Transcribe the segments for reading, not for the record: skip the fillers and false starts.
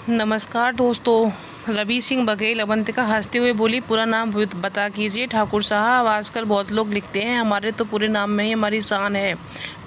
नमस्कार दोस्तों। रवि सिंह बघेल। अवंतिका हंसते हुए बोली, पूरा नाम बता कीजिए ठाकुर साहब, आजकल बहुत लोग लिखते हैं, हमारे तो पूरे नाम में ही हमारी शान है।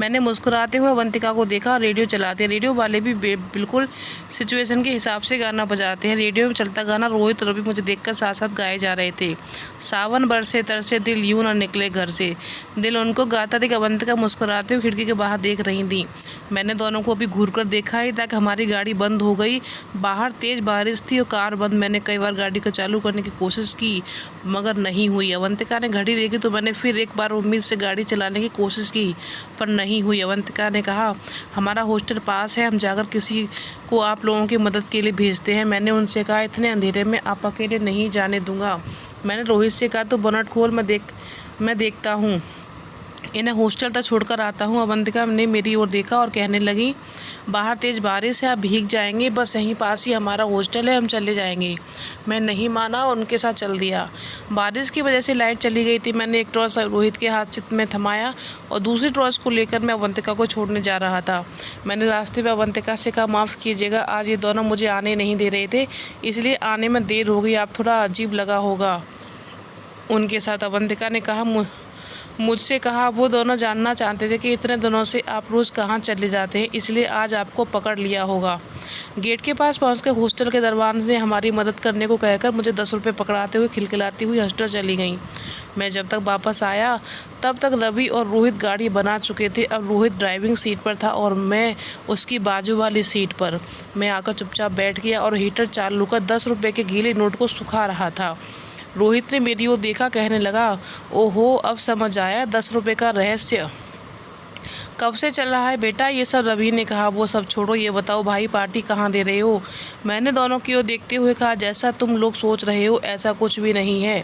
मैंने मुस्कुराते हुए अवंतिका को देखा। रेडियो चलाते, रेडियो वाले भी बिल्कुल सिचुएशन के हिसाब से गाना बजाते हैं। रेडियो में चलता गाना रोहित और रवि मुझे देखकर साथ साथ गाए जा रहे थे। सावन बरसे तरसे दिल यूं न निकले घर से, दिल उनको गाता देख अवंतिका मुस्कुराते हुए खिड़की के बाहर देख रही थी। मैंने दोनों को अभी घूर कर देखा ही था कि हमारी गाड़ी बंद हो गई। बाहर तेज बारिश थी और कार बंद। मैंने कई बार गाड़ी को चालू करने की कोशिश की मगर नहीं हुई। अवंतिका ने घड़ी देखी तो मैंने फिर एक बार उम्मीद से गाड़ी चलाने की कोशिश की पर नहीं हुई। अवंतिका ने कहा, हमारा हॉस्टल पास है, हम जाकर किसी को आप लोगों की मदद के लिए भेजते हैं। मैंने उनसे कहा, इतने अंधेरे में आप अकेले नहीं जाने दूंगा। मैंने रोहित से कहा, तो बोनट खोल, मैं देखता हूँ, इन्हें हॉस्टल तक छोड़कर आता हूँ। अवंतिका ने मेरी ओर देखा और कहने लगी, बाहर तेज़ बारिश है, आप भीग जाएंगे, बस यहीं पास ही हमारा हॉस्टल है, हम चले जाएंगे। मैं नहीं माना और उनके साथ चल दिया। बारिश की वजह से लाइट चली गई थी। मैंने एक टॉर्च रोहित के हाथ से में थमाया और दूसरी टॉर्च को लेकर मैं अवंतिका को छोड़ने जा रहा था। मैंने रास्ते में अवंतिका से कहा, माफ़ कीजिएगा, आज ये दोनों मुझे आने नहीं दे रहे थे, इसलिए आने में देर हो गई, आप थोड़ा अजीब लगा होगा उनके साथ। अवंतिका ने कहा, मुझसे कहा, वो दोनों जानना चाहते थे कि इतने दिनों से आप रोज़ कहाँ चले जाते हैं, इसलिए आज आपको पकड़ लिया होगा। गेट के पास पहुंचकर हॉस्टल के दरबान ने हमारी मदद करने को कहकर मुझे 10 रुपये पकड़ाते हुए खिलखिलाती हुई हॉस्टल चली गई। मैं जब तक वापस आया तब तक रवि और रोहित गाड़ी बना चुके थे। अब रोहित ड्राइविंग सीट पर था और मैं उसकी बाजू वाली सीट पर। मैं आकर चुपचाप बैठ गया और हीटर चालू कर 10 रुपये के गीले नोट को सुखा रहा था। रोहित ने मेरी ओर देखा, कहने लगा, ओहो, अब समझ आया 10 रुपये का रहस्य कब से चल रहा है बेटा ये सब। रवि ने कहा, वो सब छोड़ो, ये बताओ भाई पार्टी कहाँ दे रहे हो। मैंने दोनों की ओर देखते हुए कहा, जैसा तुम लोग सोच रहे हो ऐसा कुछ भी नहीं है।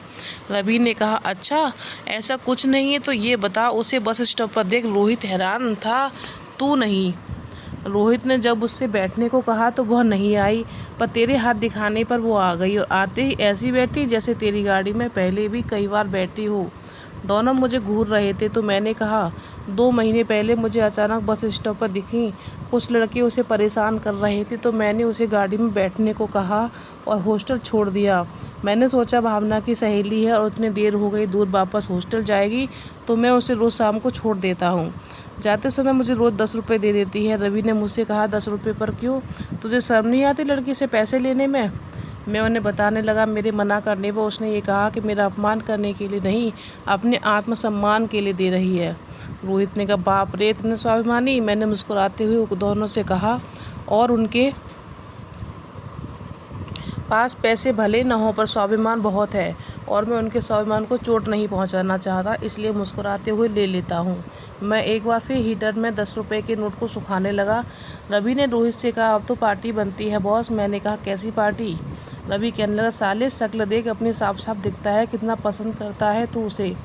रवि ने कहा, अच्छा ऐसा कुछ नहीं है तो ये बता, उसे बस स्टॉप पर देख। रोहित हैरान था, तू नहीं। रोहित ने जब उससे बैठने को कहा तो वह नहीं आई, पर तेरे हाथ दिखाने पर वो आ गई और आते ही ऐसी बैठी जैसे तेरी गाड़ी में पहले भी कई बार बैठी हो। दोनों मुझे घूर रहे थे तो मैंने कहा, 2 महीने पहले मुझे अचानक बस स्टॉप पर दिखी, कुछ लड़के उसे परेशान कर रहे थे तो मैंने उसे गाड़ी में बैठने को कहा और हॉस्टल छोड़ दिया। मैंने सोचा भावना की सहेली है और उतनी देर हो गई, दूर वापस हॉस्टल जाएगी तो मैं उसे रोज़ शाम को छोड़ देता हूँ। जाते समय मुझे रोज़ 10 रुपये दे देती है। रवि ने मुझसे कहा, 10 रुपये पर क्यों, तुझे शर्म नहीं आती लड़की से पैसे लेने में। मैं उन्हें बताने लगा, मेरे मना करने पर उसने ये कहा कि मेरा अपमान करने के लिए नहीं, अपने आत्मसम्मान के लिए दे रही है। रोहित ने कहा, बाप रे, इतने स्वाभिमानी। मैंने मुस्कुराते हुए दोनों से कहा, और उनके पास पैसे भले न हो पर स्वाभिमान बहुत है और मैं उनके स्वाभिमान को चोट नहीं पहुंचाना चाहता, इसलिए मुस्कुराते हुए ले लेता हूं। मैं एक बार फिर हीटर में 10 रुपये के नोट को सुखाने लगा। रवि ने रोहित से कहा, अब तो पार्टी बनती है बॉस। मैंने कहा, कैसी पार्टी। रवि कहने लगा, साले शक्ल देख, अपनी साफ साफ दिखता है कितना पसंद करता है तू उसे।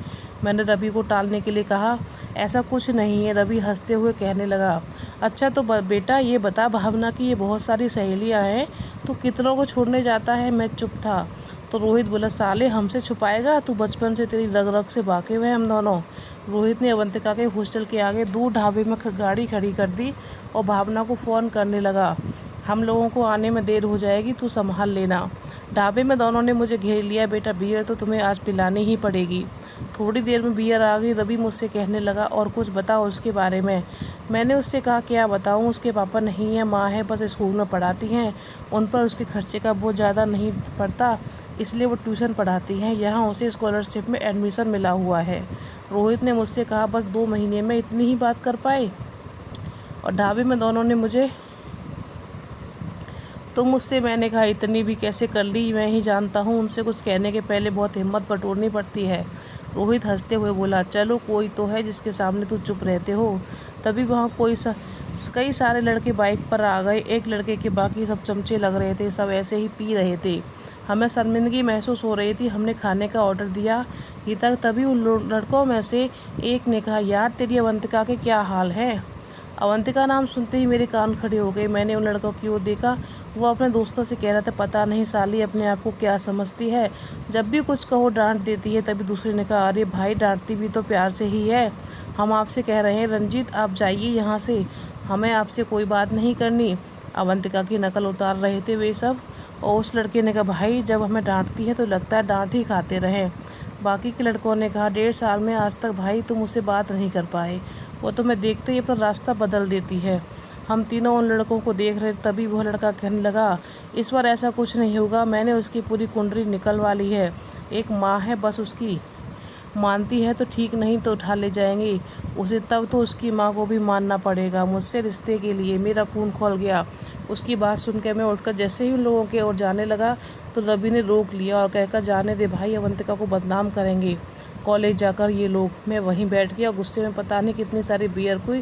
मैंने रवि को टालने के लिए कहा, ऐसा कुछ नहीं है। रवि हंसते हुए कहने लगा, अच्छा तो बेटा ये बता, भावना की ये बहुत सारी सहेलियां हैं, तू कितनों को छोड़ने जाता है। मैं चुप था तो रोहित बोला, साले हमसे छुपाएगा, तू बचपन से तेरी रग रग से वाकिफ है हम दोनों। रोहित ने अवंतिका के हॉस्टल के आगे दूर ढाबे में गाड़ी खड़ी कर दी और भावना को फ़ोन करने लगा, हम लोगों को आने में देर हो जाएगी, तू संभाल लेना। ढाबे में दोनों ने मुझे घेर लिया, बेटा बियर तो तुम्हें आज पिलानी ही पड़ेगी। थोड़ी देर में बियर आ गई। रवि मुझसे कहने लगा, और कुछ बताओ उसके बारे में। मैंने उससे कहा, क्या बताऊं, उसके पापा नहीं है, माँ है, बस स्कूल में पढ़ाती हैं, उन पर उसके खर्चे का बोझ ज़्यादा नहीं पड़ता, इसलिए वो ट्यूशन पढ़ाती हैं, यहाँ उसे स्कॉलरशिप में एडमिशन मिला हुआ है। रोहित ने मुझसे कहा, बस 2 महीने में इतनी ही बात कर पाए। और ढाबे में दोनों ने मुझे तो मुझसे मैंने कहा, इतनी भी कैसे कर ली, मैं ही जानता हूँ, उनसे कुछ कहने के पहले बहुत हिम्मत बटोरनी पड़ती है। रोहित हंसते हुए बोला, चलो कोई तो है जिसके सामने तू चुप रहते हो। तभी वहाँ कई सारे लड़के बाइक पर आ गए। एक लड़के के बाकी सब चमचे लग रहे थे, सब ऐसे ही पी रहे थे। हमें शर्मिंदगी महसूस हो रही थी। हमने खाने का ऑर्डर दिया ही तक तभी उन लड़कों में से एक ने कहा, यार तेरी अवंतिका के क्या हाल है। अवंतिका नाम सुनते ही मेरे कान खड़े हो गए। मैंने उन लड़कों की ओर देखा, वो अपने दोस्तों से कह रहा था, पता नहीं साली अपने आप को क्या समझती है, जब भी कुछ कहो डांट देती है। तभी दूसरे ने कहा, अरे भाई डांटती भी तो प्यार से ही है, हम आपसे कह रहे हैं रंजीत आप जाइए यहाँ से, हमें आपसे कोई बात नहीं करनी। अवंतिका की नकल उतार रहे थे वे सब। और उस लड़के ने कहा, भाई जब हमें डांटती है तो लगता है डांट ही खाते रहें। बाकी के लड़कों ने कहा, 1.5 साल में आज तक भाई तुम उससे बात नहीं कर पाए, वो तुम्हें देखते ही अपना रास्ता बदल देती है। हम तीनों उन लड़कों को देख रहे, तभी वह लड़का कहने लगा, इस बार ऐसा कुछ नहीं होगा, मैंने उसकी पूरी कुंडली निकलवा ली है, एक माँ है बस उसकी, मानती है तो ठीक, नहीं तो उठा ले जाएंगे उसे, तब तो उसकी माँ को भी मानना पड़ेगा। मुझसे रिश्ते के लिए मेरा खून खौल गया। उसकी बात सुनकर मैं उठकर जैसे ही उन लोगों के ओर जाने लगा तो रवि ने रोक लिया और कहकर, जाने दे भाई, अवंतिका को बदनाम करेंगे कॉलेज जाकर ये लोग। मैं वहीं बैठ गया, गुस्से में पता नहीं कितनी सारी बियर की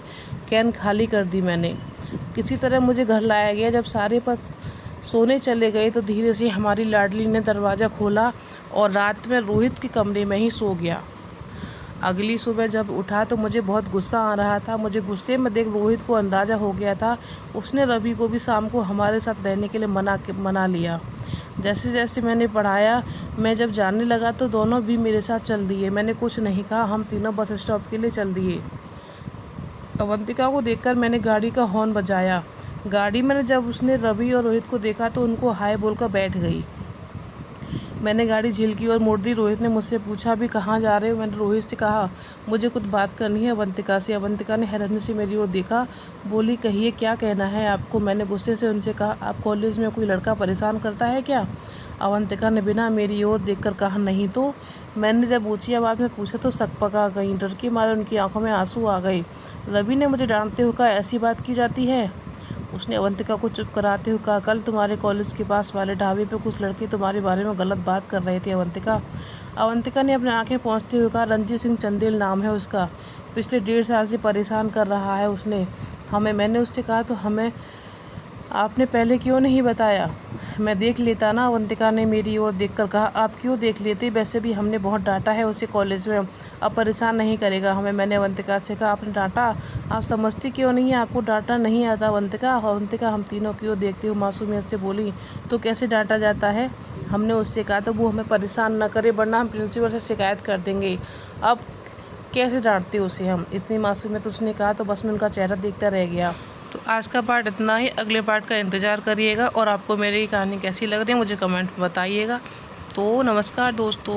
कैन खाली कर दी मैंने। किसी तरह मुझे घर लाया गया। जब सारे पर सोने चले गए तो धीरे से हमारी लाडली ने दरवाज़ा खोला और रात में रोहित के कमरे में ही सो गया। अगली सुबह जब उठा तो मुझे बहुत गुस्सा आ रहा था। मुझे गुस्से में देख रोहित को अंदाज़ा हो गया था, उसने रवि को भी शाम को हमारे साथ रहने के लिए मना लिया। जैसे जैसे मैंने पढ़ाया, मैं जब जानने लगा तो दोनों भी मेरे साथ चल दिए। मैंने कुछ नहीं कहा, हम तीनों बस स्टॉप के लिए चल दिए। अवंतिका को देखकर मैंने गाड़ी का हॉर्न बजाया। गाड़ी में जब उसने रवि और रोहित को देखा तो उनको हाय बोलकर बैठ गई। मैंने गाड़ी झील की और मोड़ दी। रोहित ने मुझसे पूछा, भी कहाँ जा रहे हो? मैंने रोहित से कहा, मुझे कुछ बात करनी है अवंतिका से। अवंतिका ने हैरानी से मेरी ओर देखा, बोली, कहिए क्या कहना है आपको? मैंने गुस्से से उनसे कहा, आप कॉलेज में कोई लड़का परेशान करता है क्या? अवंतिका ने बिना मेरी ओर देखकर कहा, नहीं तो। मैंने जब ऊंची आवाज़ में पूछा तो सकपका गई। डर के मारे उनकी आंखों में आंसू आ गए। रवि ने मुझे डांटते हुए कहा, ऐसी बात की जाती है? उसने अवंतिका को चुप कराते हुए कहा, कल तुम्हारे कॉलेज के पास वाले ढाबे पे कुछ लड़के तुम्हारे बारे में गलत बात कर रहे थे अवंतिका। अवंतिका ने अपनी आंखें पोंछते हुए कहा, रणजीत सिंह चंदेल नाम है उसका, पिछले 1.5 साल से परेशान कर रहा है उसने हमें। मैंने उससे कहा, तो हमें आपने पहले क्यों नहीं बताया? मैं देख लेता ना। अवंतिका ने मेरी ओर देखकर कहा, आप क्यों देख लेते? वैसे भी हमने बहुत डांटा है उसे कॉलेज में, अब परेशान नहीं करेगा हमें। मैंने अवंतिका से कहा, आपने डांटा? आप समझती क्यों नहीं है? आपको डांटा नहीं आता अवंतिका? अवंतिका हम तीनों की ओर देखते हुए मासूमियत से बोली, तो कैसे डांटा जाता है? हमने उससे कहा तो वो हमें परेशान न करे, वरना हम प्रिंसिपल से शिकायत कर देंगे। अब कैसे डांटते उसे हम? इतनी मासूमियत उसने कहा तो बस मैं उनका चेहरा देखता रह गया। तो आज का पार्ट इतना ही। अगले पार्ट का इंतज़ार करिएगा और आपको मेरी कहानी कैसी लग रही है मुझे कमेंट में बताइएगा। तो नमस्कार दोस्तों।